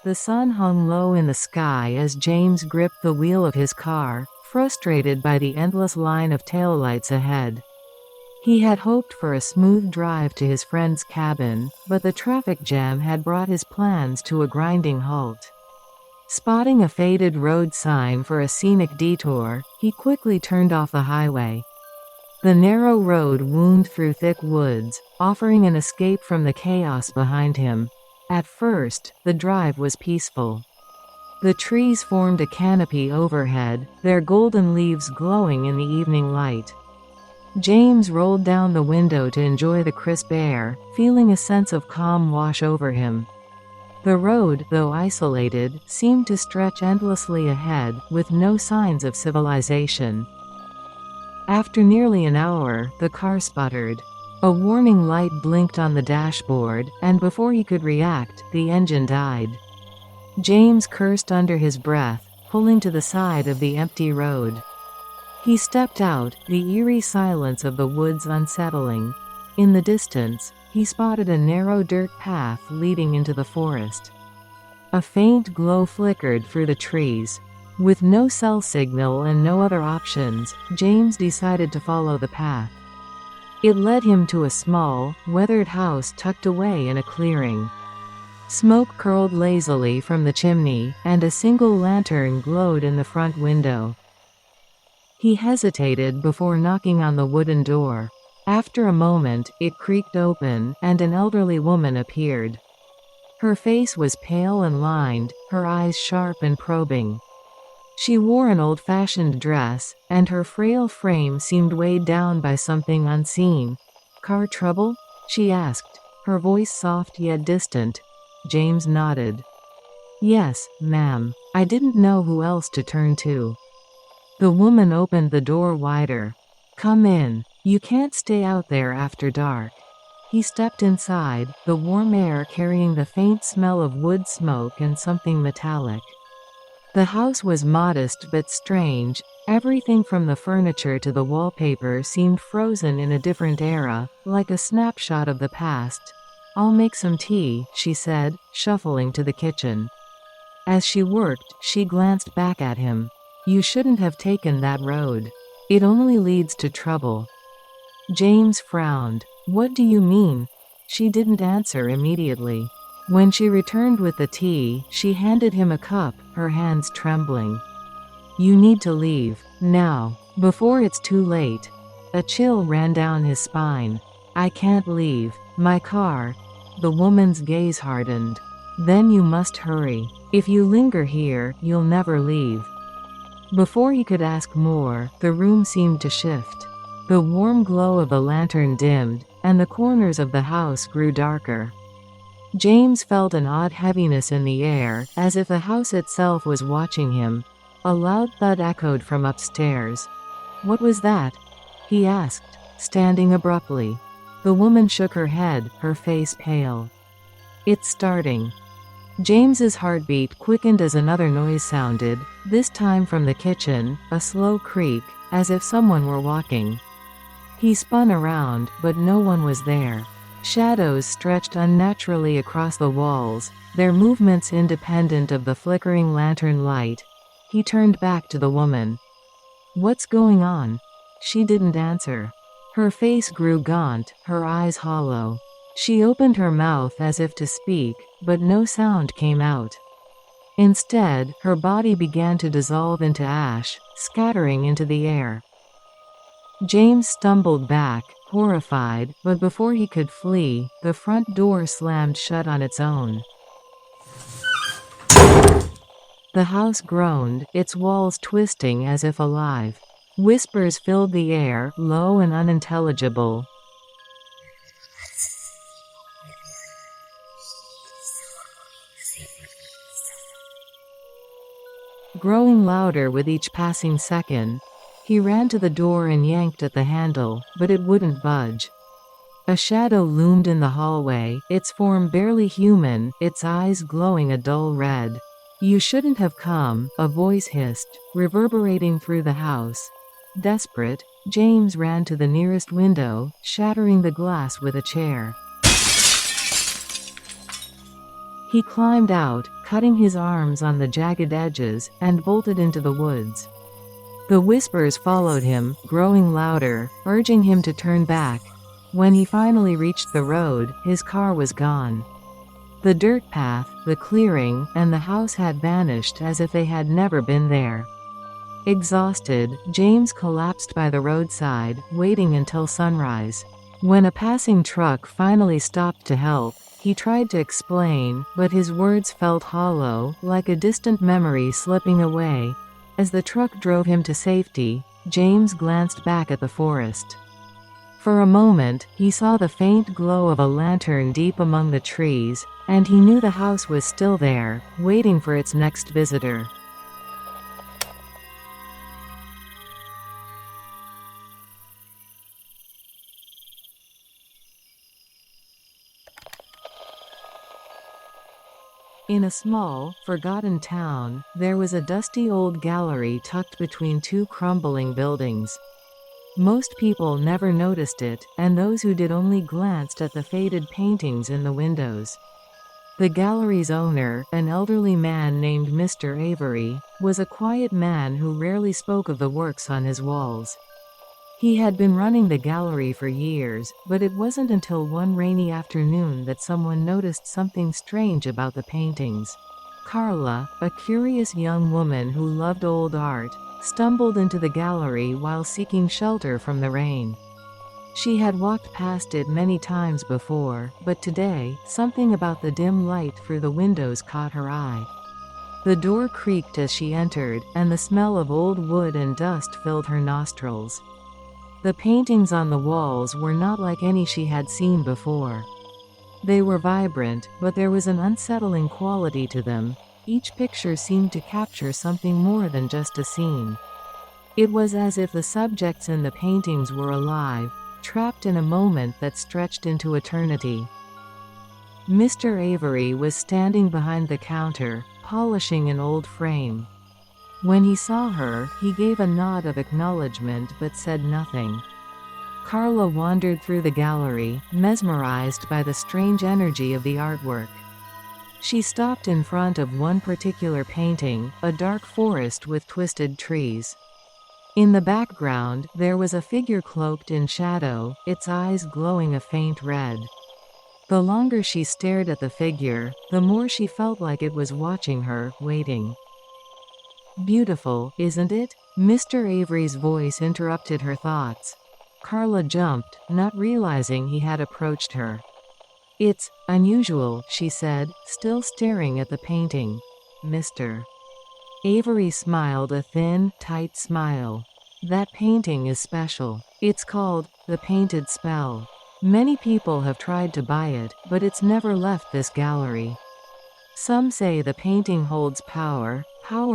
The sun hung low in the sky as James gripped the wheel of his car, frustrated by the endless line of taillights ahead. He had hoped for a smooth drive to his friend's cabin, but the traffic jam had brought his plans to a grinding halt. Spotting a faded road sign for a scenic detour, he quickly turned off the highway. The narrow road wound through thick woods, offering an escape from the chaos behind him. At first, the drive was peaceful. The trees formed a canopy overhead, their golden leaves glowing in the evening light. James rolled down the window to enjoy the crisp air, feeling a sense of calm wash over him. The road, though isolated, seemed to stretch endlessly ahead, with no signs of civilization. After nearly an hour, the car sputtered. A warning light blinked on the dashboard, and before he could react, the engine died. James cursed under his breath, pulling to the side of the empty road. He stepped out, the eerie silence of the woods unsettling. In the distance, he spotted a narrow dirt path leading into the forest. A faint glow flickered through the trees. With no cell signal and no other options, James decided to follow the path. It led him to a small, weathered house tucked away in a clearing. Smoke curled lazily from the chimney, and a single lantern glowed in the front window. He hesitated before knocking on the wooden door. After a moment, it creaked open, and an elderly woman appeared. Her face was pale and lined, her eyes sharp and probing. She wore an old-fashioned dress, and her frail frame seemed weighed down by something unseen. "Car trouble?" she asked, her voice soft yet distant. James nodded. "Yes, ma'am. I didn't know who else to turn to." The woman opened the door wider. "Come in. You can't stay out there after dark." He stepped inside, the warm air carrying the faint smell of wood smoke and something metallic. The house was modest but strange. Everything from the furniture to the wallpaper seemed frozen in a different era, like a snapshot of the past. "I'll make some tea," she said, shuffling to the kitchen. As she worked, she glanced back at him. "You shouldn't have taken that road. It only leads to trouble." James frowned. "What do you mean?" She didn't answer immediately. When she returned with the tea, she handed him a cup, her hands trembling. "You need to leave, now, before it's too late." A chill ran down his spine. "I can't leave. My car." The woman's gaze hardened. "Then you must hurry. If you linger here, you'll never leave." Before he could ask more, the room seemed to shift. The warm glow of the lantern dimmed, and the corners of the house grew darker. James felt an odd heaviness in the air, as if the house itself was watching him. A loud thud echoed from upstairs. "What was that?" he asked, standing abruptly. The woman shook her head, her face pale. "It's starting." James's heartbeat quickened as another noise sounded, this time from the kitchen, a slow creak, as if someone were walking. He spun around, but no one was there. Shadows stretched unnaturally across the walls, their movements independent of the flickering lantern light. He turned back to the woman. "What's going on?" She didn't answer. Her face grew gaunt, her eyes hollow. She opened her mouth as if to speak, but no sound came out. Instead, her body began to dissolve into ash, scattering into the air. James stumbled back, horrified, but before he could flee, the front door slammed shut on its own. The house groaned, its walls twisting as if alive. Whispers filled the air, low and unintelligible. Growing louder with each passing second. He ran to the door and yanked at the handle, but it wouldn't budge. A shadow loomed in the hallway, its form barely human, its eyes glowing a dull red. "You shouldn't have come," a voice hissed, reverberating through the house. Desperate, James ran to the nearest window, shattering the glass with a chair. He climbed out, cutting his arms on the jagged edges, and bolted into the woods. The whispers followed him, growing louder, urging him to turn back. When he finally reached the road, his car was gone. The dirt path, the clearing, and the house had vanished as if they had never been there. Exhausted, James collapsed by the roadside, waiting until sunrise. When a passing truck finally stopped to help, he tried to explain, but his words felt hollow, like a distant memory slipping away. As the truck drove him to safety, James glanced back at the forest. For a moment, he saw the faint glow of a lantern deep among the trees, and he knew the house was still there, waiting for its next visitor. In a small, forgotten town, there was a dusty old gallery tucked between two crumbling buildings. Most people never noticed it, and those who did only glanced at the faded paintings in the windows. The gallery's owner, an elderly man named Mr. Avery, was a quiet man who rarely spoke of the works on his walls. He had been running the gallery for years, but it wasn't until one rainy afternoon that someone noticed something strange about the paintings. Carla, a curious young woman who loved old art, stumbled into the gallery while seeking shelter from the rain. She had walked past it many times before, but today, something about the dim light through the windows caught her eye. The door creaked as she entered, and the smell of old wood and dust filled her nostrils. The paintings on the walls were not like any she had seen before. They were vibrant, but there was an unsettling quality to them. Each picture seemed to capture something more than just a scene. It was as if the subjects in the paintings were alive, trapped in a moment that stretched into eternity. Mr. Avery was standing behind the counter, polishing an old frame. When he saw her, he gave a nod of acknowledgement but said nothing. Carla wandered through the gallery, mesmerized by the strange energy of the artwork. She stopped in front of one particular painting, a dark forest with twisted trees. In the background, there was a figure cloaked in shadow, its eyes glowing a faint red. The longer she stared at the figure, the more she felt like it was watching her, waiting. "Beautiful, isn't it?" Mr. Avery's voice interrupted her thoughts. Carla jumped, not realizing he had approached her. "It's unusual," she said, still staring at the painting. Mr. Avery smiled a thin, tight smile. "That painting is special. It's called The Painted Spell. Many people have tried to buy it, but it's never left this gallery. Some say the painting holds power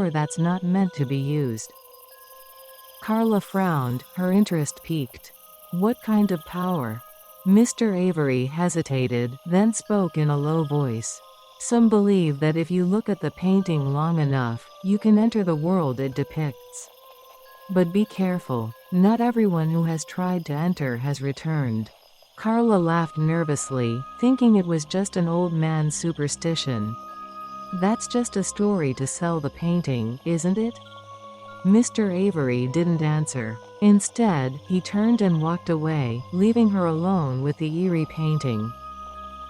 that's not meant to be used." Carla frowned, her interest piqued. "What kind of power?" Mr. Avery hesitated, then spoke in a low voice. "Some believe that if you look at the painting long enough, you can enter the world it depicts. But be careful. Not everyone who has tried to enter has returned." Carla laughed nervously, thinking it was just an old man's superstition. "That's just a story to sell the painting, isn't it?" Mr. Avery didn't answer. Instead, he turned and walked away, leaving her alone with the eerie painting.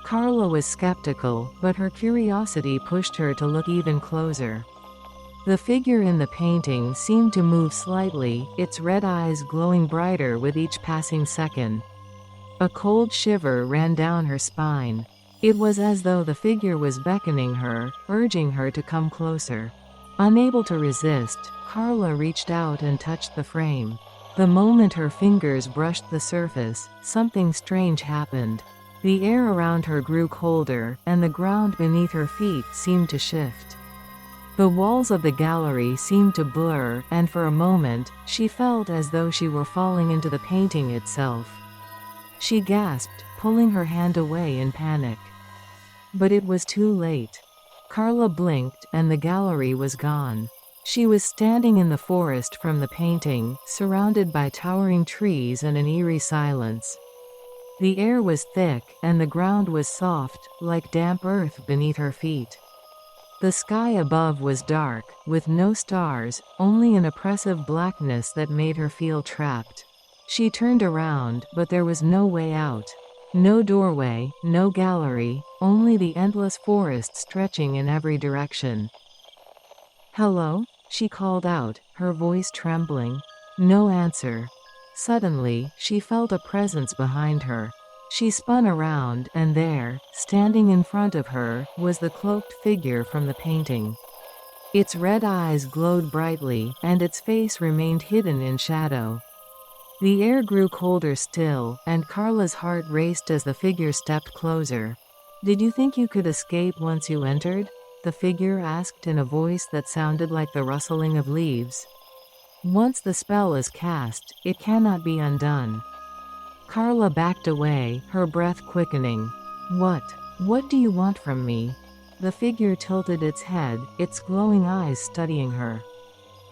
Carla was skeptical, but her curiosity pushed her to look even closer. The figure in the painting seemed to move slightly, its red eyes glowing brighter with each passing second. A cold shiver ran down her spine. It was as though the figure was beckoning her, urging her to come closer. Unable to resist, Carla reached out and touched the frame. The moment her fingers brushed the surface, something strange happened. The air around her grew colder, and the ground beneath her feet seemed to shift. The walls of the gallery seemed to blur, and for a moment, she felt as though she were falling into the painting itself. She gasped, pulling her hand away in panic. But it was too late. Carla blinked, and the gallery was gone. She was standing in the forest from the painting, surrounded by towering trees and an eerie silence. The air was thick, and the ground was soft, like damp earth beneath her feet. The sky above was dark, with no stars, only an oppressive blackness that made her feel trapped. She turned around, but there was no way out. No doorway, no gallery, only the endless forest stretching in every direction. "Hello?" she called out, her voice trembling. No answer. Suddenly, she felt a presence behind her. She spun around, and there, standing in front of her, was the cloaked figure from the painting. Its red eyes glowed brightly, and its face remained hidden in shadow. The air grew colder still, and Carla's heart raced as the figure stepped closer. "Did you think you could escape once you entered?" the figure asked in a voice that sounded like the rustling of leaves. "Once the spell is cast, it cannot be undone." Carla backed away, her breath quickening. What do you want from me?" The figure tilted its head, its glowing eyes studying her.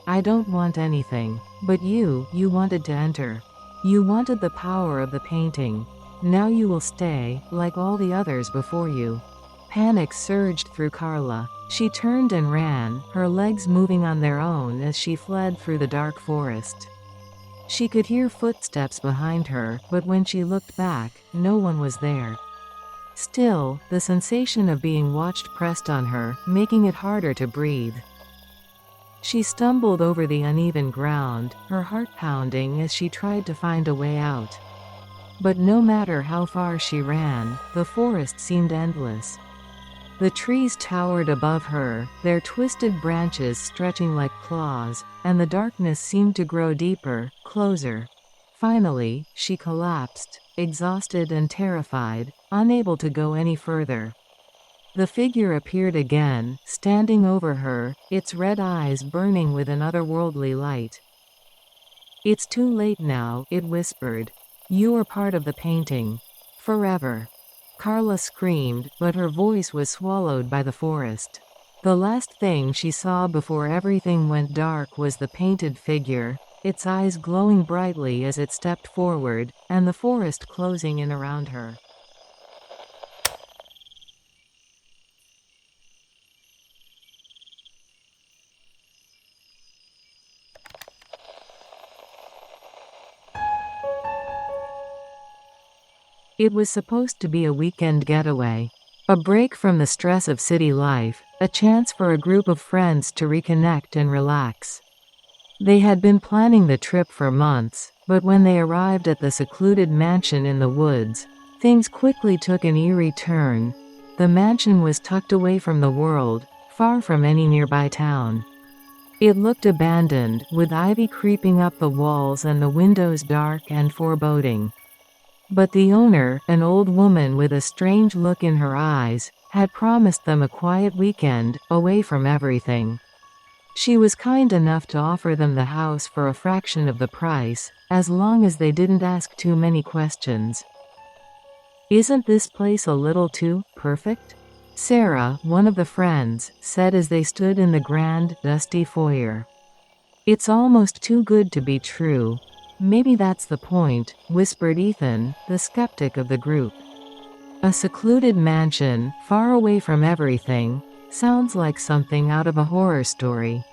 "I don't want anything. But you wanted to enter. You wanted the power of the painting. Now you will stay, like all the others before you." Panic surged through Carla. She turned and ran, her legs moving on their own as she fled through the dark forest. She could hear footsteps behind her, but when she looked back, no one was there. Still, the sensation of being watched pressed on her, making it harder to breathe. She stumbled over the uneven ground, her heart pounding as she tried to find a way out. But no matter how far she ran, the forest seemed endless. The trees towered above her, their twisted branches stretching like claws, and the darkness seemed to grow deeper, closer. Finally, she collapsed, exhausted and terrified, unable to go any further. The figure appeared again, standing over her, its red eyes burning with an otherworldly light. "It's too late now," it whispered. "You are part of the painting. Forever." Carla screamed, but her voice was swallowed by the forest. The last thing she saw before everything went dark was the painted figure, its eyes glowing brightly as it stepped forward, and the forest closing in around her. It was supposed to be a weekend getaway. A break from the stress of city life, a chance for a group of friends to reconnect and relax. They had been planning the trip for months, but when they arrived at the secluded mansion in the woods, things quickly took an eerie turn. The mansion was tucked away from the world, far from any nearby town. It looked abandoned, with ivy creeping up the walls and the windows dark and foreboding. But the owner, an old woman with a strange look in her eyes, had promised them a quiet weekend, away from everything. She was kind enough to offer them the house for a fraction of the price, as long as they didn't ask too many questions. "Isn't this place a little too perfect?" Sarah, one of the friends, said as they stood in the grand, dusty foyer. "It's almost too good to be true." "Maybe that's the point," whispered Ethan, the skeptic of the group. "A secluded mansion, far away from everything, sounds like something out of a horror story.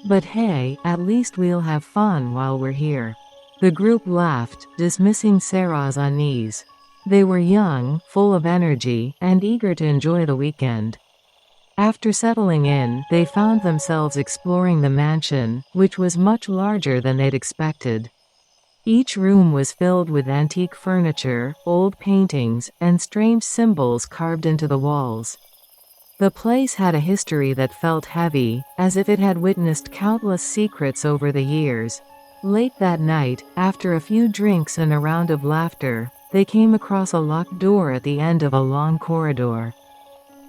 But hey, at least we'll have fun while we're here." The group laughed, dismissing Sarah's unease. They were young, full of energy, and eager to enjoy the weekend. After settling in, they found themselves exploring the mansion, which was much larger than they'd expected. Each room was filled with antique furniture, old paintings, and strange symbols carved into the walls. The place had a history that felt heavy, as if it had witnessed countless secrets over the years. Late that night, after a few drinks and a round of laughter, they came across a locked door at the end of a long corridor.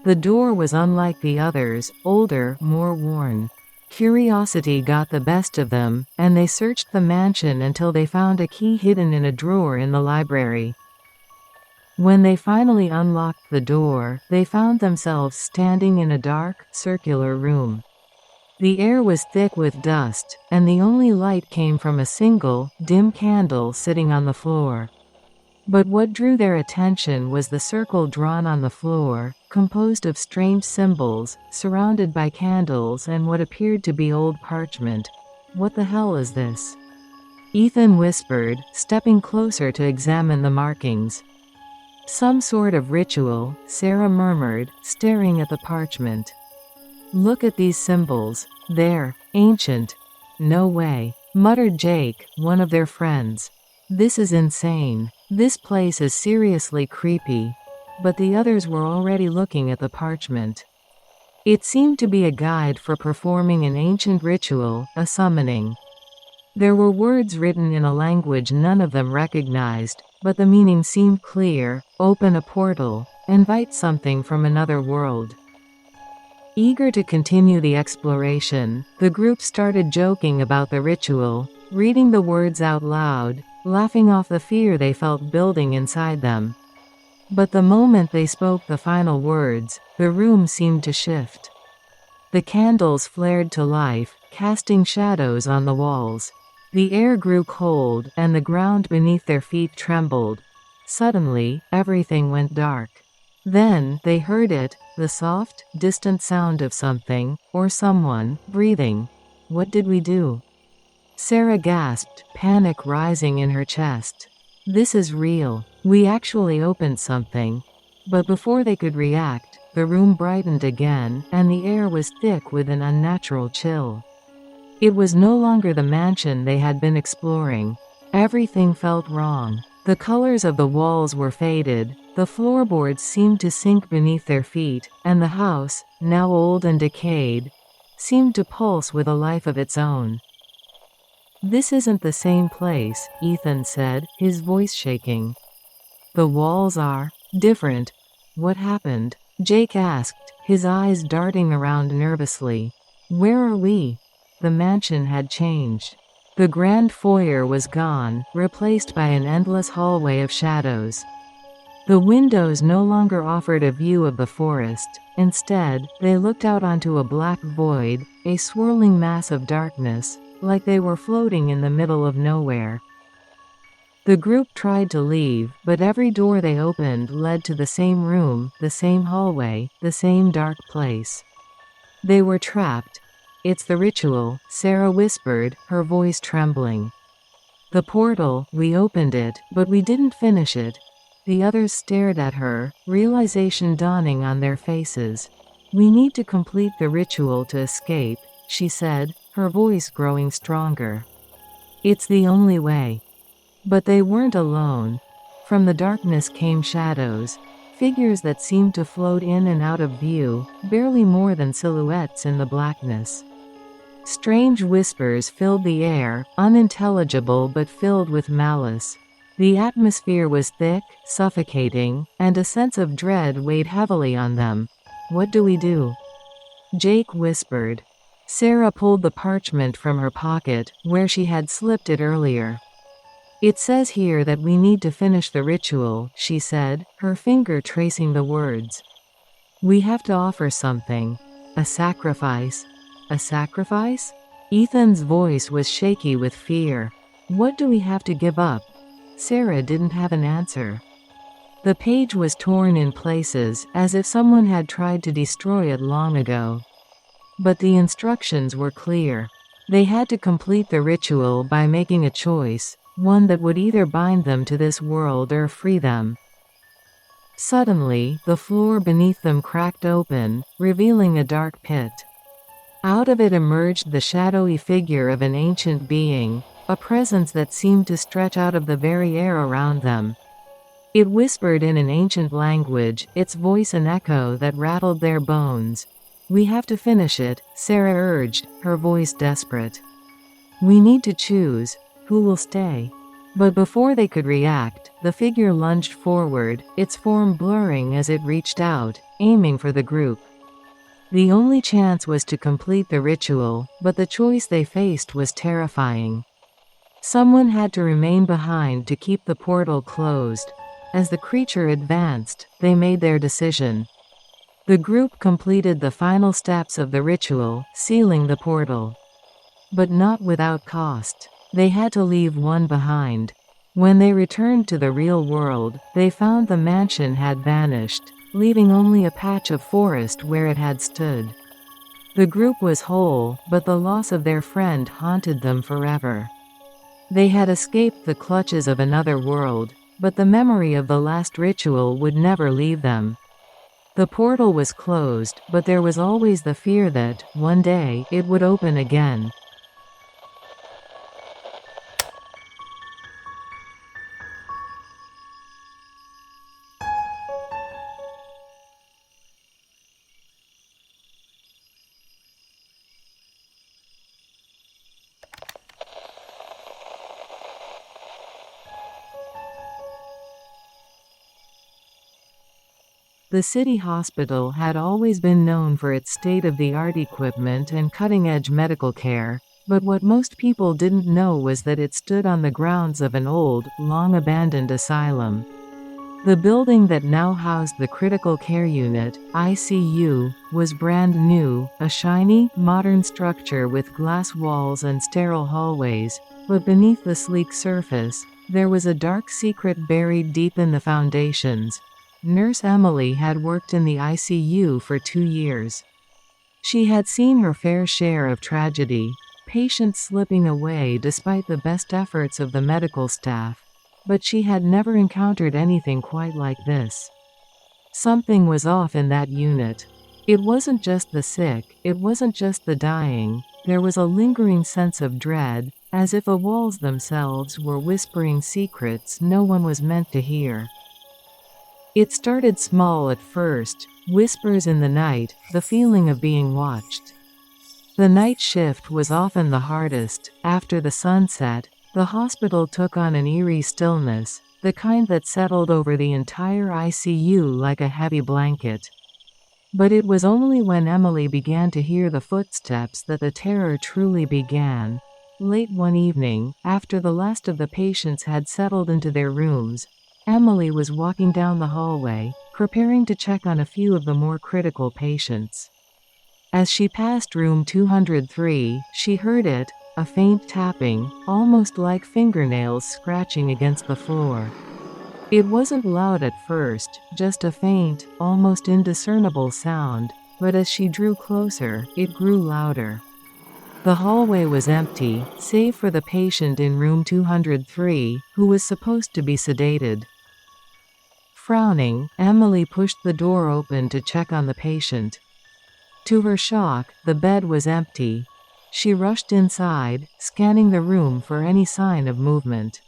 The door was unlike the others, older, more worn. Curiosity got the best of them, and they searched the mansion until they found a key hidden in a drawer in the library. When they finally unlocked the door, they found themselves standing in a dark, circular room. The air was thick with dust, and the only light came from a single, dim candle sitting on the floor. But what drew their attention was the circle drawn on the floor, composed of strange symbols, surrounded by candles and what appeared to be old parchment. "What the hell is this?" Ethan whispered, stepping closer to examine the markings. "Some sort of ritual," Sarah murmured, staring at the parchment. "Look at these symbols. They're ancient." "No way," muttered Jake, one of their friends. "This is insane. This place is seriously creepy." But the others were already looking at the parchment. It seemed to be a guide for performing an ancient ritual, a summoning. There were words written in a language none of them recognized, but the meaning seemed clear: open a portal, invite something from another world. Eager to continue the exploration, the group started joking about the ritual, reading the words out loud, laughing off the fear they felt building inside them. But the moment they spoke the final words, the room seemed to shift. The candles flared to life, casting shadows on the walls. The air grew cold, and the ground beneath their feet trembled. Suddenly, everything went dark. Then, they heard it, the soft, distant sound of something, or someone, breathing. "What did we do?" Sarah gasped, panic rising in her chest. "This is real. We actually opened something." But before they could react, the room brightened again, and the air was thick with an unnatural chill. It was no longer the mansion they had been exploring. Everything felt wrong. The colors of the walls were faded, the floorboards seemed to sink beneath their feet, and the house, now old and decayed, seemed to pulse with a life of its own. "This isn't the same place," Ethan said, his voice shaking. "The walls are different." "What happened?" Jake asked, his eyes darting around nervously. "Where are we?" The mansion had changed. The grand foyer was gone, replaced by an endless hallway of shadows. The windows no longer offered a view of the forest. Instead, they looked out onto a black void, a swirling mass of darkness, like they were floating in the middle of nowhere. The group tried to leave, but every door they opened led to the same room, the same hallway, the same dark place. They were trapped. "It's the ritual," Sarah whispered, her voice trembling. "The portal, we opened it, but we didn't finish it." The others stared at her, realization dawning on their faces. "We need to complete the ritual to escape," she said, her voice growing stronger. "It's the only way." But they weren't alone. From the darkness came shadows, figures that seemed to float in and out of view, barely more than silhouettes in the blackness. Strange whispers filled the air, unintelligible but filled with malice. The atmosphere was thick, suffocating, and a sense of dread weighed heavily on them. "What do we do?" Jake whispered. Sarah pulled the parchment from her pocket, where she had slipped it earlier. "It says here that we need to finish the ritual," she said, her finger tracing the words. "We have to offer something. A sacrifice." "A sacrifice?" Ethan's voice was shaky with fear. "What do we have to give up?" Sarah didn't have an answer. The page was torn in places, as if someone had tried to destroy it long ago. But the instructions were clear. They had to complete the ritual by making a choice, one that would either bind them to this world or free them. Suddenly, the floor beneath them cracked open, revealing a dark pit. Out of it emerged the shadowy figure of an ancient being, a presence that seemed to stretch out of the very air around them. It whispered in an ancient language, its voice an echo that rattled their bones. "We have to finish it," Sarah urged, her voice desperate. "We need to choose. Who will stay?" But before they could react, the figure lunged forward, its form blurring as it reached out, aiming for the group. The only chance was to complete the ritual, but the choice they faced was terrifying. Someone had to remain behind to keep the portal closed. As the creature advanced, they made their decision. The group completed the final steps of the ritual, sealing the portal. But not without cost. They had to leave one behind. When they returned to the real world, they found the mansion had vanished, leaving only a patch of forest where it had stood. The group was whole, but the loss of their friend haunted them forever. They had escaped the clutches of another world, but the memory of the last ritual would never leave them. The portal was closed, but there was always the fear that, one day, it would open again. The city hospital had always been known for its state-of-the-art equipment and cutting-edge medical care, but what most people didn't know was that it stood on the grounds of an old, long-abandoned asylum. The building that now housed the critical care unit, ICU, was brand new, a shiny, modern structure with glass walls and sterile hallways, but beneath the sleek surface, there was a dark secret buried deep in the foundations. Nurse Emily had worked in the ICU for 2 years. She had seen her fair share of tragedy, patients slipping away despite the best efforts of the medical staff, but she had never encountered anything quite like this. Something was off in that unit. It wasn't just the sick, it wasn't just the dying, there was a lingering sense of dread, as if the walls themselves were whispering secrets no one was meant to hear. It started small at first, whispers in the night, the feeling of being watched. The night shift was often the hardest. After the sunset, the hospital took on an eerie stillness, the kind that settled over the entire ICU like a heavy blanket. But it was only when Emily began to hear the footsteps that the terror truly began. Late one evening, after the last of the patients had settled into their rooms, Emily was walking down the hallway, preparing to check on a few of the more critical patients. As she passed room 203, she heard it, a faint tapping, almost like fingernails scratching against the floor. It wasn't loud at first, just a faint, almost indiscernible sound, but as she drew closer, it grew louder. The hallway was empty, save for the patient in room 203, who was supposed to be sedated. Frowning, Emily pushed the door open to check on the patient. To her shock, the bed was empty. She rushed inside, scanning the room for any sign of movement.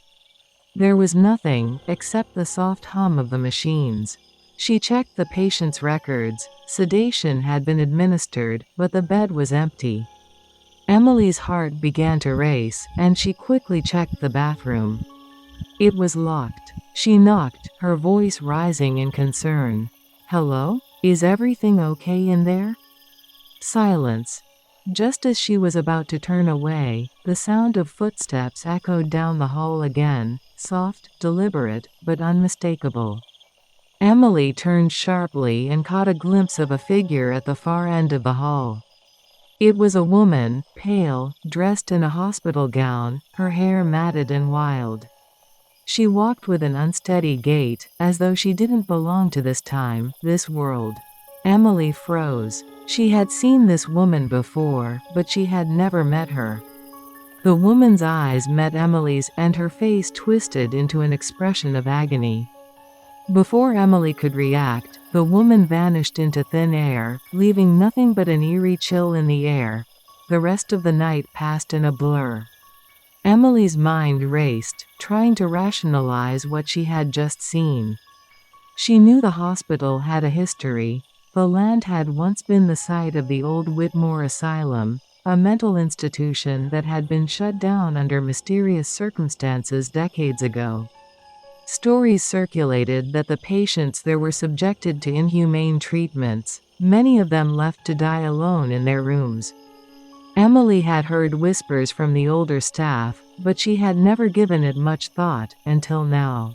There was nothing, except the soft hum of the machines. She checked the patient's records. Sedation had been administered, but the bed was empty. Emily's heart began to race, and she quickly checked the bathroom. It was locked. She knocked, her voice rising in concern. "Hello? Is everything okay in there?" Silence. Just as she was about to turn away, the sound of footsteps echoed down the hall again, soft, deliberate, but unmistakable. Emily turned sharply and caught a glimpse of a figure at the far end of the hall. It was a woman, pale, dressed in a hospital gown, her hair matted and wild. She walked with an unsteady gait, as though she didn't belong to this time, this world. Emily froze. She had seen this woman before, but she had never met her. The woman's eyes met Emily's, and her face twisted into an expression of agony. Before Emily could react, the woman vanished into thin air, leaving nothing but an eerie chill in the air. The rest of the night passed in a blur. Emily's mind raced, trying to rationalize what she had just seen. She knew the hospital had a history. The land had once been the site of the old Whitmore Asylum, a mental institution that had been shut down under mysterious circumstances decades ago. Stories circulated that the patients there were subjected to inhumane treatments, many of them left to die alone in their rooms. Emily had heard whispers from the older staff, but she had never given it much thought, until now.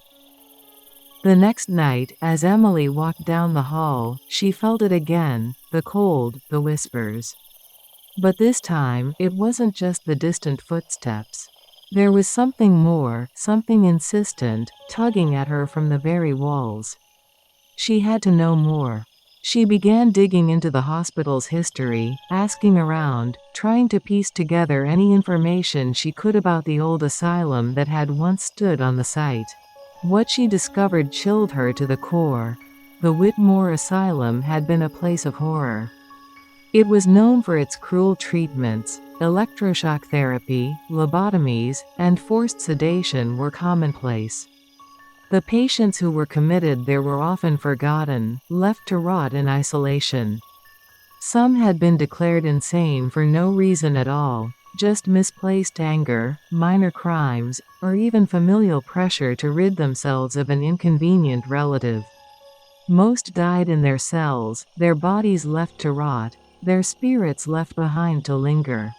The next night, as Emily walked down the hall, she felt it again, the cold, the whispers. But this time, it wasn't just the distant footsteps. There was something more, something insistent, tugging at her from the very walls. She had to know more. She began digging into the hospital's history, asking around, trying to piece together any information she could about the old asylum that had once stood on the site. What she discovered chilled her to the core. The Whitmore Asylum had been a place of horror. It was known for its cruel treatments. Electroshock therapy, lobotomies, and forced sedation were commonplace. The patients who were committed there were often forgotten, left to rot in isolation. Some had been declared insane for no reason at all, just misplaced anger, minor crimes, or even familial pressure to rid themselves of an inconvenient relative. Most died in their cells, their bodies left to rot, their spirits left behind to linger.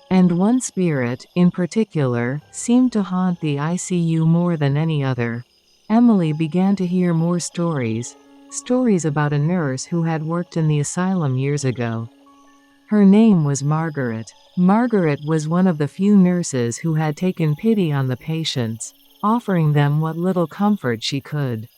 And one spirit, in particular, seemed to haunt the ICU more than any other. Emily began to hear more stories about a nurse who had worked in the asylum years ago. Her name was Margaret. Margaret was one of the few nurses who had taken pity on the patients, offering them what little comfort she could.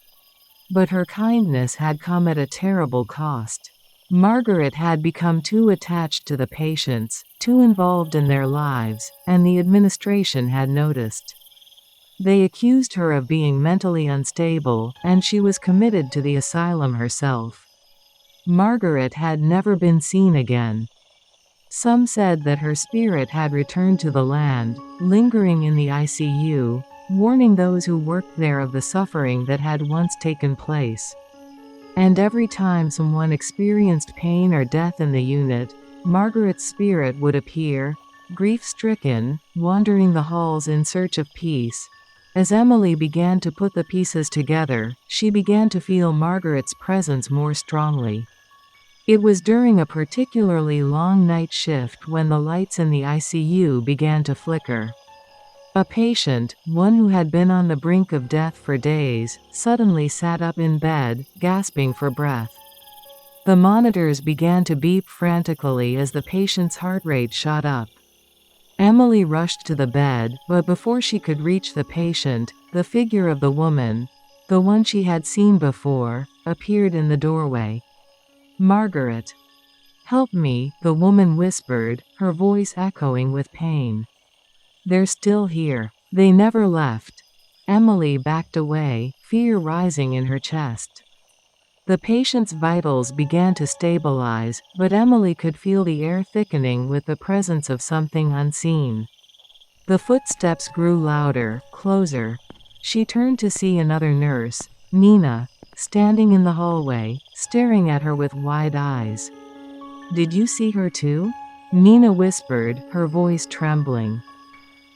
But her kindness had come at a terrible cost. Margaret had become too attached to the patients, too involved in their lives, and the administration had noticed. They accused her of being mentally unstable, and she was committed to the asylum herself. Margaret had never been seen again. Some said that her spirit had returned to the land, lingering in the ICU, warning those who worked there of the suffering that had once taken place. And every time someone experienced pain or death in the unit, Margaret's spirit would appear, grief-stricken, wandering the halls in search of peace. As Emily began to put the pieces together, she began to feel Margaret's presence more strongly. It was during a particularly long night shift when the lights in the ICU began to flicker. A patient, one who had been on the brink of death for days, suddenly sat up in bed, gasping for breath. The monitors began to beep frantically as the patient's heart rate shot up. Emily rushed to the bed, but before she could reach the patient, the figure of the woman, the one she had seen before, appeared in the doorway. "Margaret. Help me," the woman whispered, her voice echoing with pain. "They're still here. They never left." Emily backed away, fear rising in her chest. The patient's vitals began to stabilize, but Emily could feel the air thickening with the presence of something unseen. The footsteps grew louder, closer. She turned to see another nurse, Nina, standing in the hallway, staring at her with wide eyes. "Did you see her too?" Nina whispered, her voice trembling.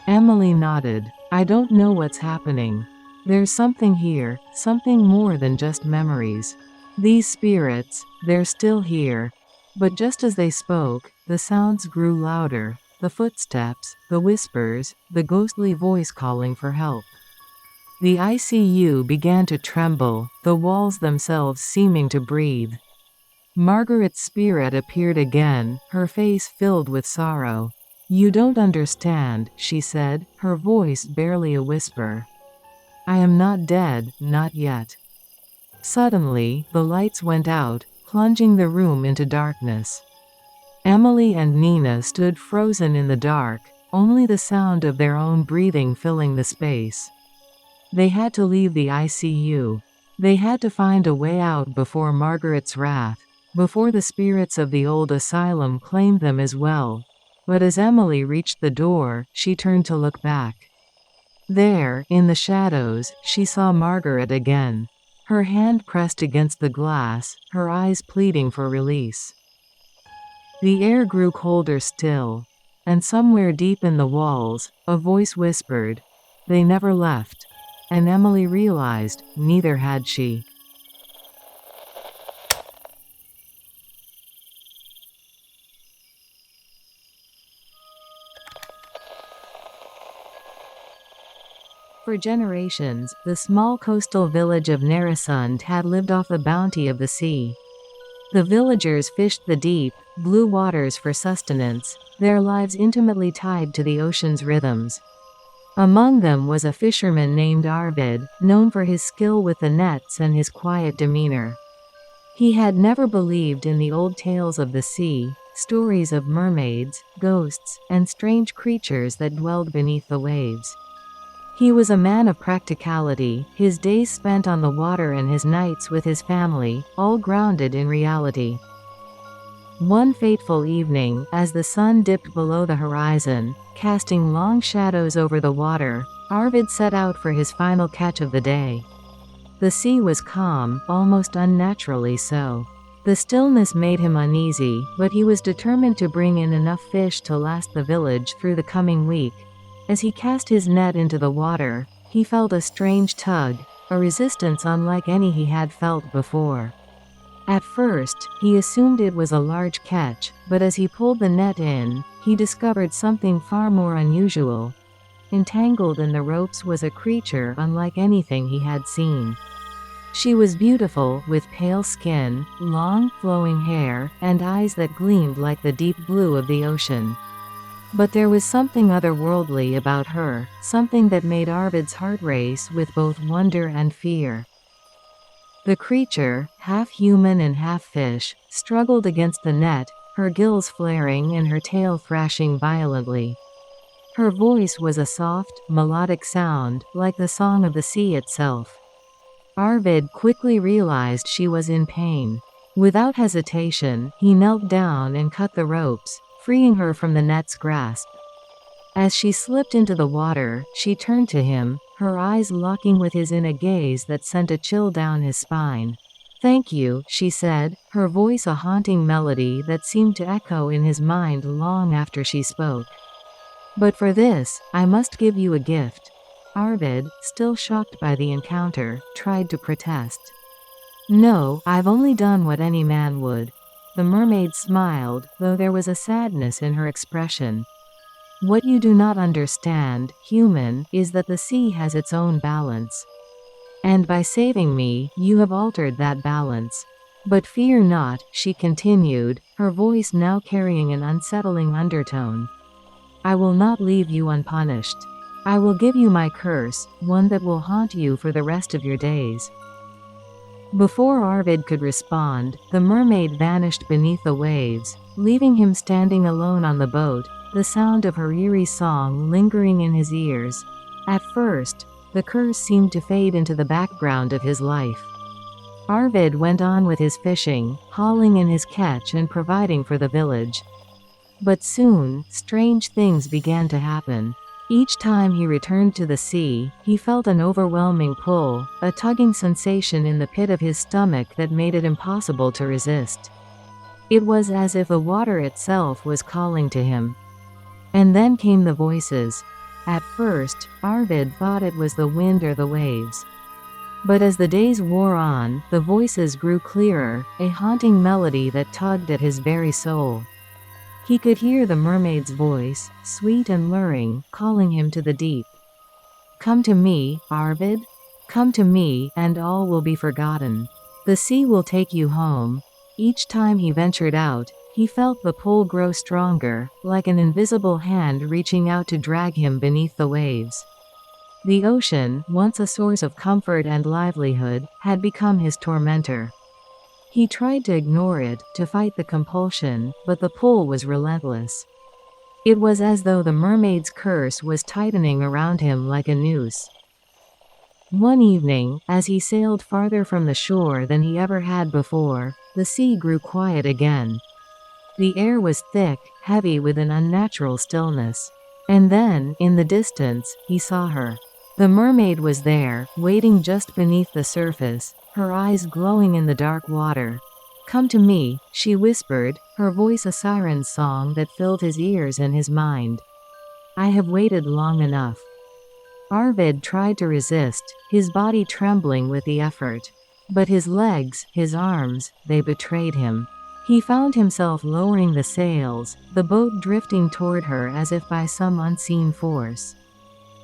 Emily nodded. "I don't know what's happening. There's something here, something more than just memories. These spirits, they're still here." But just as they spoke, the sounds grew louder, the footsteps, the whispers, the ghostly voice calling for help. The ICU began to tremble, the walls themselves seeming to breathe. Margaret's spirit appeared again, her face filled with sorrow. "You don't understand," she said, her voice barely a whisper. "I am not dead, not yet." Suddenly, the lights went out, plunging the room into darkness. Emily and Nina stood frozen in the dark, only the sound of their own breathing filling the space. They had to leave the ICU. They had to find a way out before Margaret's wrath, before the spirits of the old asylum claimed them as well. But as Emily reached the door, she turned to look back. There, in the shadows, she saw Margaret again. Her hand pressed against the glass, her eyes pleading for release. The air grew colder still, and somewhere deep in the walls, a voice whispered, "They never left." And Emily realized, neither had she. For generations, the small coastal village of Narrasund had lived off the bounty of the sea. The villagers fished the deep, blue waters for sustenance, their lives intimately tied to the ocean's rhythms. Among them was a fisherman named Arvid, known for his skill with the nets and his quiet demeanor. He had never believed in the old tales of the sea, stories of mermaids, ghosts, and strange creatures that dwelled beneath the waves. He was a man of practicality, his days spent on the water and his nights with his family, all grounded in reality. One fateful evening, as the sun dipped below the horizon, casting long shadows over the water, Arvid set out for his final catch of the day. The sea was calm, almost unnaturally so. The stillness made him uneasy, but he was determined to bring in enough fish to last the village through the coming week. As he cast his net into the water, he felt a strange tug, a resistance unlike any he had felt before. At first, he assumed it was a large catch, but as he pulled the net in, he discovered something far more unusual. Entangled in the ropes was a creature unlike anything he had seen. She was beautiful, with pale skin, long, flowing hair, and eyes that gleamed like the deep blue of the ocean. But there was something otherworldly about her, something that made Arvid's heart race with both wonder and fear. The creature, half human and half fish, struggled against the net, her gills flaring and her tail thrashing violently. Her voice was a soft, melodic sound, like the song of the sea itself. Arvid quickly realized she was in pain. Without hesitation, he knelt down and cut the ropes, freeing her from the net's grasp. As she slipped into the water, she turned to him, her eyes locking with his in a gaze that sent a chill down his spine. "Thank you," she said, her voice a haunting melody that seemed to echo in his mind long after she spoke. "But for this, I must give you a gift." Arvid, still shocked by the encounter, tried to protest. "No, I've only done what any man would." The mermaid smiled, though there was a sadness in her expression. "What you do not understand, human, is that the sea has its own balance. And by saving me, you have altered that balance. But fear not," she continued, her voice now carrying an unsettling undertone. "I will not leave you unpunished. I will give you my curse, one that will haunt you for the rest of your days." Before Arvid could respond, the mermaid vanished beneath the waves, leaving him standing alone on the boat, the sound of her eerie song lingering in his ears. At first, the curse seemed to fade into the background of his life. Arvid went on with his fishing, hauling in his catch and providing for the village. But soon, strange things began to happen. Each time he returned to the sea, he felt an overwhelming pull, a tugging sensation in the pit of his stomach that made it impossible to resist. It was as if the water itself was calling to him. And then came the voices. At first, Arvid thought it was the wind or the waves. But as the days wore on, the voices grew clearer, a haunting melody that tugged at his very soul. He could hear the mermaid's voice, sweet and luring, calling him to the deep. "Come to me, Arvid. Come to me, and all will be forgotten. The sea will take you home." Each time he ventured out, he felt the pull grow stronger, like an invisible hand reaching out to drag him beneath the waves. The ocean, once a source of comfort and livelihood, had become his tormentor. He tried to ignore it, to fight the compulsion, but the pull was relentless. It was as though the mermaid's curse was tightening around him like a noose. One evening, as he sailed farther from the shore than he ever had before, the sea grew quiet again. The air was thick, heavy with an unnatural stillness. And then, in the distance, he saw her. The mermaid was there, waiting just beneath the surface, her eyes glowing in the dark water. "Come to me," she whispered, her voice a siren's song that filled his ears and his mind. "I have waited long enough." Arvid tried to resist, his body trembling with the effort. But his legs, his arms, they betrayed him. He found himself lowering the sails, the boat drifting toward her as if by some unseen force.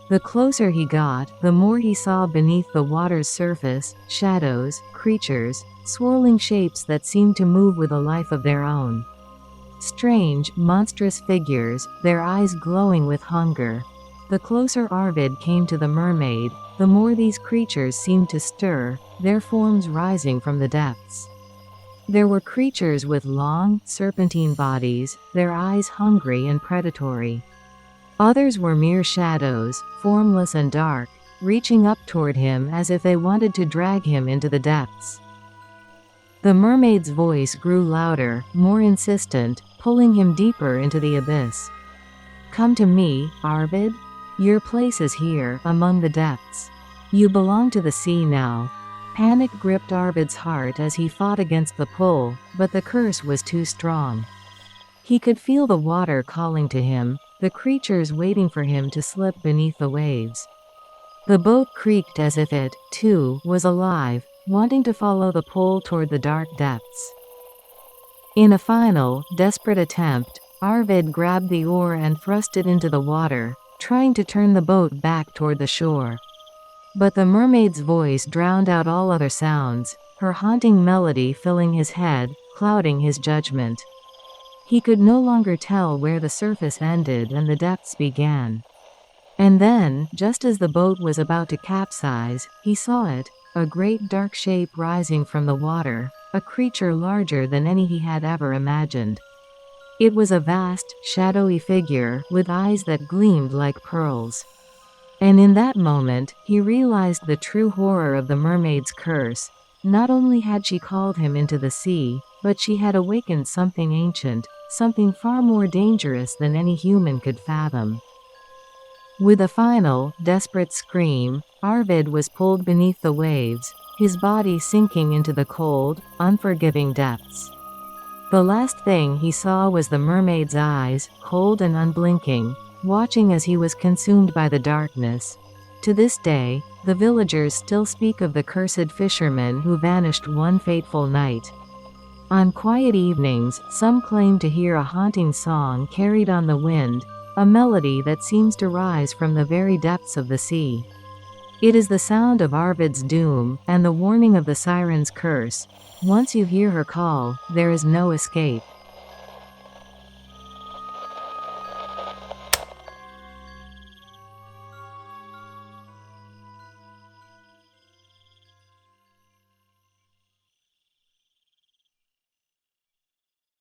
The closer he got, the more he saw beneath the water's surface, shadows, creatures, swirling shapes that seemed to move with a life of their own. strange, monstrous figures, their eyes glowing with hunger. The closer Arvid came to the mermaid, the more these creatures seemed to stir, their forms rising from the depths. There were creatures with long, serpentine bodies, their eyes hungry and predatory. Others were mere shadows, formless and dark, reaching up toward him as if they wanted to drag him into the depths. The mermaid's voice grew louder, more insistent, pulling him deeper into the abyss. "Come to me, Arvid. Your place is here, among the depths. You belong to the sea now." Panic gripped Arvid's heart as he fought against the pull, but the curse was too strong. He could feel the water calling to him, the creatures waiting for him to slip beneath the waves. The boat creaked as if it, too, was alive, wanting to follow the pull toward the dark depths. In a final, desperate attempt, Arvid grabbed the oar and thrust it into the water, trying to turn the boat back toward the shore. But the mermaid's voice drowned out all other sounds, her haunting melody filling his head, clouding his judgment. He could no longer tell where the surface ended and the depths began. And then, just as the boat was about to capsize, he saw it, a great dark shape rising from the water, a creature larger than any he had ever imagined. It was a vast, shadowy figure, with eyes that gleamed like pearls. And in that moment, he realized the true horror of the mermaid's curse. Not only had she called him into the sea, but she had awakened something ancient, something far more dangerous than any human could fathom. With a final, desperate scream, Arvid was pulled beneath the waves, his body sinking into the cold, unforgiving depths. The last thing he saw was the mermaid's eyes, cold and unblinking, watching as he was consumed by the darkness. To this day, the villagers still speak of the cursed fisherman who vanished one fateful night. On quiet evenings, some claim to hear a haunting song carried on the wind, a melody that seems to rise from the very depths of the sea. It is the sound of Arvid's doom, and the warning of the siren's curse. Once you hear her call, there is no escape.